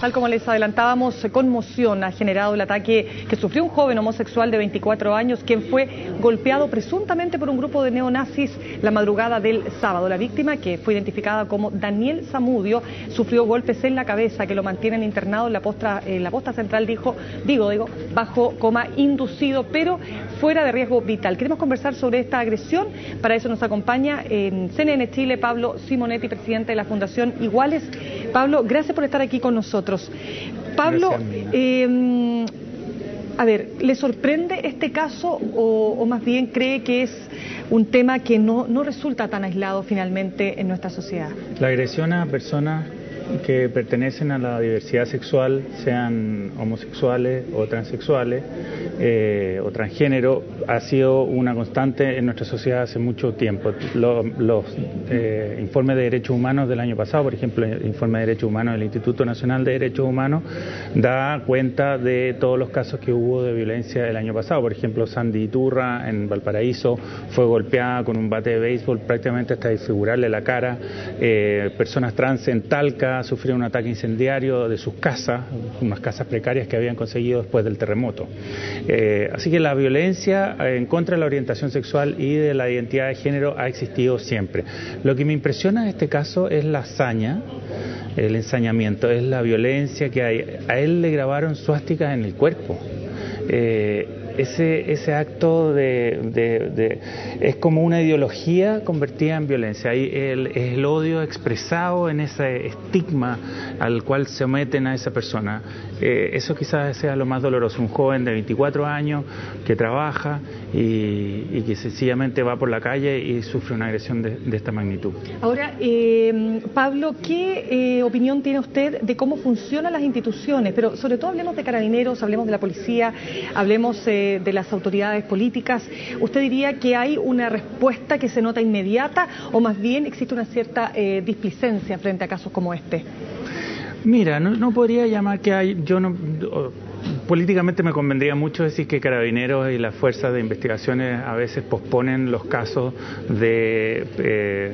Tal como les adelantábamos, conmoción ha generado el ataque que sufrió un joven homosexual de 24 años, quien fue golpeado presuntamente por un grupo de neonazis la madrugada del sábado. La víctima, que fue identificada como Daniel Zamudio, sufrió golpes en la cabeza que lo mantienen internado en la posta central, digo, bajo coma inducido, pero fuera de riesgo vital. Queremos conversar sobre esta agresión. Para eso nos acompaña en CNN Chile Pablo Simonetti, presidente de la Fundación Iguales. Pablo, gracias por estar aquí con nosotros. Pablo, a ver, ¿le sorprende este caso o más bien cree que es un tema que no resulta tan aislado finalmente en nuestra sociedad? La agresión a personas que pertenecen a la diversidad sexual, sean homosexuales o transexuales o transgénero, ha sido una constante en nuestra sociedad hace mucho tiempo. Los informes de derechos humanos del año pasado, por ejemplo, el informe de derechos humanos del Instituto Nacional de Derechos Humanos, da cuenta de todos los casos que hubo de violencia el año pasado. Por ejemplo, Sandy Iturra en Valparaíso fue golpeada con un bate de béisbol prácticamente hasta desfigurarle la cara. Personas trans en Talca sufrieron un ataque incendiario de sus casas, unas casas precarias que habían conseguido después del terremoto. Así que la violencia en contra de la orientación sexual y de la identidad de género ha existido siempre. Lo que me impresiona de este caso es la hazaña, el ensañamiento, es la violencia que hay. A él le grabaron suásticas en el cuerpo. Ese acto es como una ideología convertida en violencia. Ahí es el odio expresado en ese estigma al cual se someten a esa persona. Eso quizás sea lo más doloroso. Un joven de 24 años que trabaja y que sencillamente va por la calle y sufre una agresión de esta magnitud. Ahora, Pablo, ¿qué opinión tiene usted de cómo funcionan las instituciones? Pero sobre todo hablemos de Carabineros, hablemos de la policía, hablemos de las autoridades políticas. ¿Usted diría que hay una respuesta que se nota inmediata o más bien existe una cierta displicencia frente a casos como este? Mira, no podría llamar que hay, políticamente me convendría mucho decir que Carabineros y las fuerzas de investigaciones a veces posponen los casos de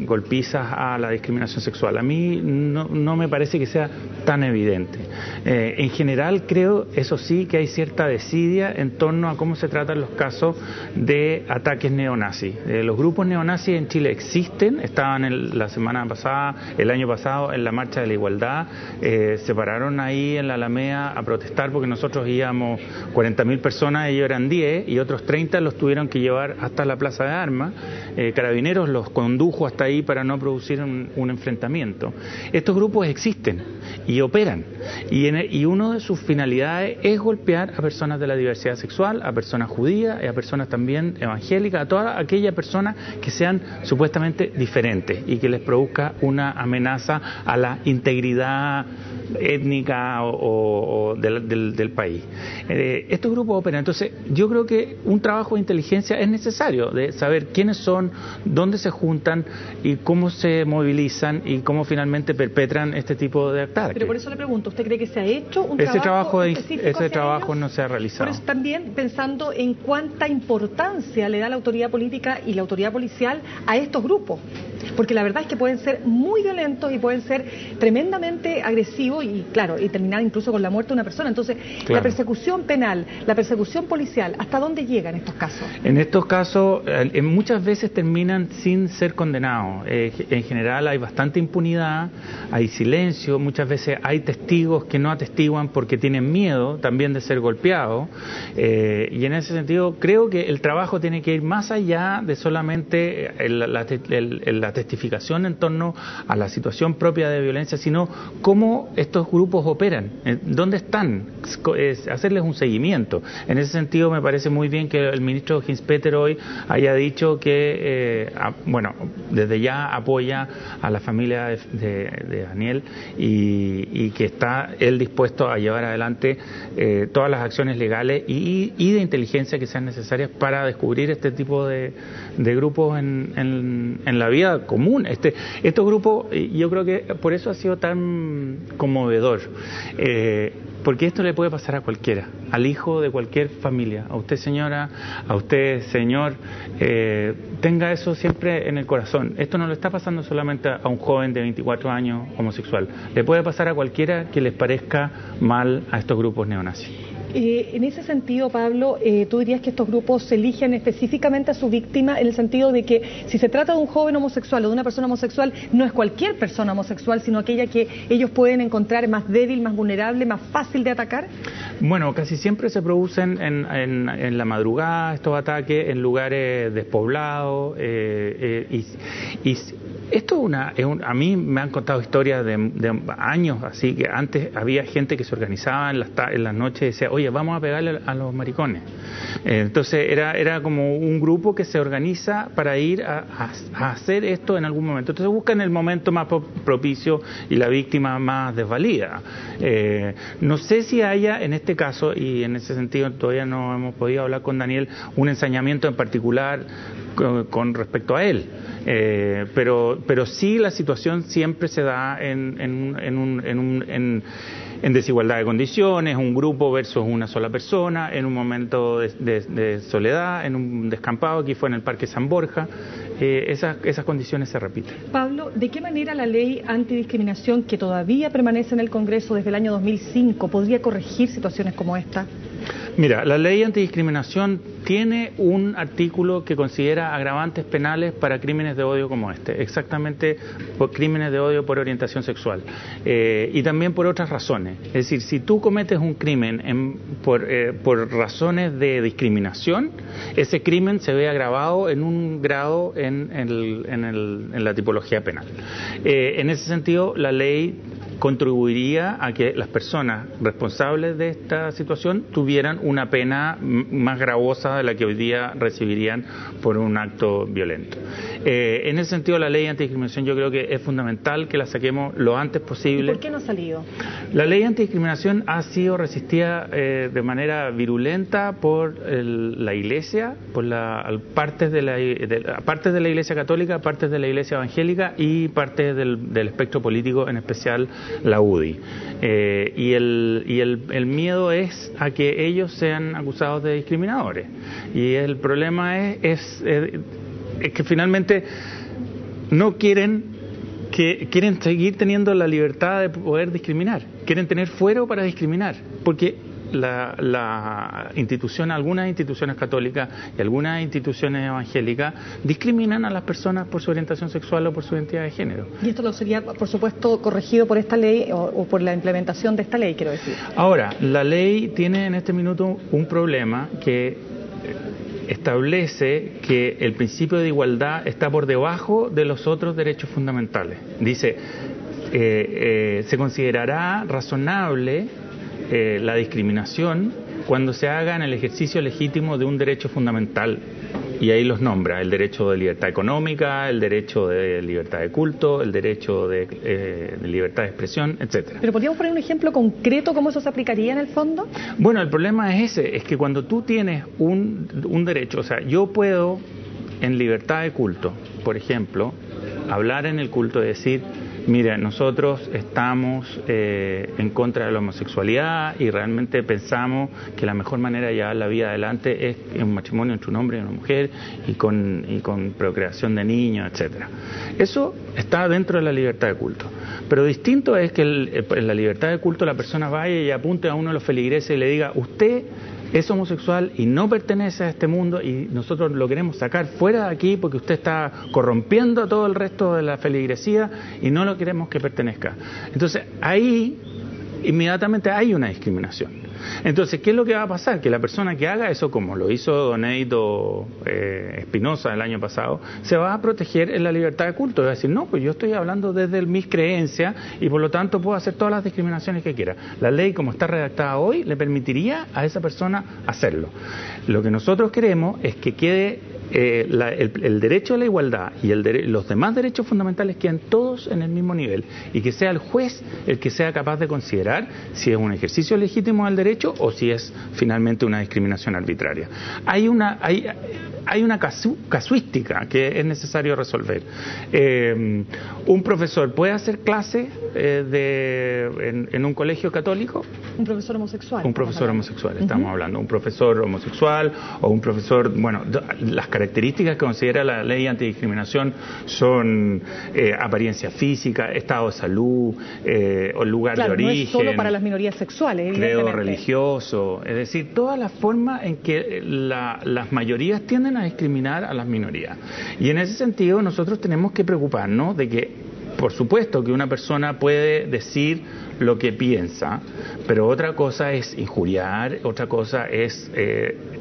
golpizas a la discriminación sexual. A mí no me parece que sea tan evidente. En general creo, eso sí, que hay cierta desidia en torno a cómo se tratan los casos de ataques neonazis. Los grupos neonazis en Chile existen, estaban la semana pasada, el año pasado, en la Marcha de la Igualdad, se pararon ahí en la Alameda a protestar porque nosotros íbamos 40.000 personas, ellos eran 10 y otros 30 los tuvieron que llevar hasta la Plaza de Armas. Carabineros los condujo hasta ahí para no producir un enfrentamiento. Estos grupos existen y operan y una de sus finalidades es golpear a personas de la diversidad sexual, a personas judías y a personas también evangélicas, a todas aquellas personas que sean supuestamente diferentes y que les produzca una amenaza a la integridad étnica o del país. Estos grupos operan. Entonces yo creo que un trabajo de inteligencia es necesario, de saber quiénes son, dónde se juntan y cómo se movilizan y cómo finalmente perpetran este tipo de ataques. Pero por eso le pregunto, ¿usted cree que se ha hecho un ese trabajo no se ha realizado? Por eso también pensando en cuánta importancia le da la autoridad política y la autoridad policial a estos grupos, porque la verdad es que pueden ser muy violentos y pueden ser tremendamente agresivos y claro, y terminar incluso con la muerte de una persona. Entonces, claro, la persecución penal, la persecución policial, ¿hasta dónde llega en estos casos? En estos casos, muchas veces terminan sin ser condenados. En general hay bastante impunidad, hay silencio, muchas veces hay testigos que no atestiguan porque tienen miedo también de ser golpeados. Y en ese sentido, creo que el trabajo tiene que ir más allá de solamente la testificación en torno a la situación propia de violencia, sino cómo estos grupos operan, dónde están, hacerles un seguimiento. En ese sentido me parece muy bien que el ministro Hinspeter hoy haya dicho que, desde ya apoya a la familia de Daniel y que está él dispuesto a llevar adelante todas las acciones legales y de inteligencia que sean necesarias para descubrir este tipo de grupos en la vida común. Estos grupos, yo creo que por eso ha sido tan conmovedor. porque esto le puede pasar a cualquiera, al hijo de cualquier familia, a usted señora, a usted señor, tenga eso siempre en el corazón. Esto no le está pasando solamente a un joven de 24 años homosexual, le puede pasar a cualquiera que les parezca mal a estos grupos neonazis. En ese sentido, Pablo, ¿tú dirías que estos grupos eligen específicamente a su víctima en el sentido de que si se trata de un joven homosexual o de una persona homosexual, no es cualquier persona homosexual, sino aquella que ellos pueden encontrar más débil, más vulnerable, más fácil de atacar? Bueno, casi siempre se producen en la madrugada estos ataques, en lugares despoblados, y esto a mí me han contado historias de años, así que antes había gente que se organizaba en las noches y decía, oye, vamos a pegarle a los maricones. Entonces era como un grupo que se organiza para ir a hacer esto en algún momento. Entonces buscan el momento más propicio y la víctima más desvalida. No sé si haya en este caso, y en ese sentido todavía no hemos podido hablar con Daniel, un ensañamiento en particular con respecto a él. Pero sí la situación siempre se da en desigualdad de condiciones, un grupo versus una sola persona, en un momento de soledad, en un descampado, aquí fue en el Parque San Borja. Esas condiciones se repiten. Pablo, ¿de qué manera la ley antidiscriminación, que todavía permanece en el Congreso desde el año 2005, podría corregir situaciones como esta? Mira, la ley antidiscriminación tiene un artículo que considera agravantes penales para crímenes de odio como este, exactamente por crímenes de odio por orientación sexual, y también por otras razones. Es decir, si tú cometes un crimen por razones de discriminación, ese crimen se ve agravado en un grado en la tipología penal. En ese sentido, la ley contribuiría a que las personas responsables de esta situación tuvieran una pena más gravosa de la que hoy día recibirían por un acto violento. En ese sentido, la ley antidiscriminación yo creo que es fundamental que la saquemos lo antes posible. ¿Y por qué no ha salido? La ley antidiscriminación ha sido resistida de manera virulenta por la Iglesia, por partes de la Iglesia Católica, partes de la Iglesia Evangélica y partes del espectro político, en especial la UDI. Y el miedo es a que ellos sean acusados de discriminadores. Y el problema es que finalmente no quieren seguir teniendo la libertad de poder discriminar. Quieren tener fuero para discriminar. Porque algunas instituciones católicas y algunas instituciones evangélicas discriminan a las personas por su orientación sexual o por su identidad de género. Y esto lo sería, por supuesto, corregido por esta ley o por la implementación de esta ley, quiero decir. Ahora, la ley tiene en este minuto un problema que establece que el principio de igualdad está por debajo de los otros derechos fundamentales. Dice, se considerará razonable la discriminación cuando se haga en el ejercicio legítimo de un derecho fundamental, y ahí los nombra: el derecho de libertad económica, el derecho de libertad de culto, el derecho de libertad de expresión, etcétera. ¿Pero podríamos poner un ejemplo concreto cómo eso se aplicaría en el fondo? Bueno, el problema es ese, es que cuando tú tienes un derecho, o sea, yo puedo en libertad de culto, por ejemplo, hablar en el culto y decir: mira, nosotros estamos en contra de la homosexualidad y realmente pensamos que la mejor manera de llevar la vida adelante es un matrimonio entre un hombre y una mujer y con procreación de niños, etcétera. Eso está dentro de la libertad de culto. Pero distinto es que en la libertad de culto la persona vaya y apunte a uno de los feligreses y le diga: usted es homosexual y no pertenece a este mundo y nosotros lo queremos sacar fuera de aquí porque usted está corrompiendo a todo el resto de la feligresía y no lo queremos que pertenezca. Entonces ahí inmediatamente hay una discriminación. Entonces, ¿qué es lo que va a pasar? Que la persona que haga eso, como lo hizo don Edito Espinosa el año pasado, se va a proteger en la libertad de culto. Va a decir: no, pues yo estoy hablando desde mis creencias y por lo tanto puedo hacer todas las discriminaciones que quiera. La ley, como está redactada hoy, le permitiría a esa persona hacerlo. Lo que nosotros queremos es que quede el derecho a la igualdad y los demás derechos fundamentales quedan todos en el mismo nivel, y que sea el juez el que sea capaz de considerar si es un ejercicio legítimo del derecho o si es finalmente una discriminación arbitraria. Hay una casuística que es necesario resolver. ¿Un profesor puede hacer clase en un colegio católico? Un profesor homosexual. Un profesor homosexual, estamos hablando. Un profesor homosexual o un profesor, bueno, las características que considera la ley antidiscriminación son apariencia física, estado de salud, o lugar de origen. No es solo para las minorías sexuales, evidentemente. Credo religioso, es decir, todas las formas en que las mayorías tienden a discriminar a las minorías. Y en ese sentido nosotros tenemos que preocuparnos de que, por supuesto, que una persona puede decir lo que piensa, pero otra cosa es injuriar, otra cosa es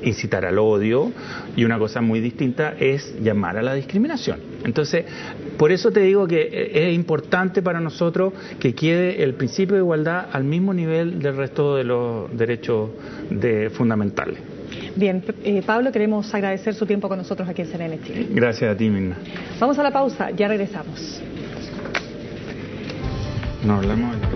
incitar al odio, y una cosa muy distinta es llamar a la discriminación. Entonces, por eso te digo que es importante para nosotros que quede el principio de igualdad al mismo nivel del resto de los derechos fundamentales. Bien, Pablo, queremos agradecer su tiempo con nosotros aquí en CNN Chile. Gracias a ti, Mirna. Vamos a la pausa, ya regresamos. No hablamos de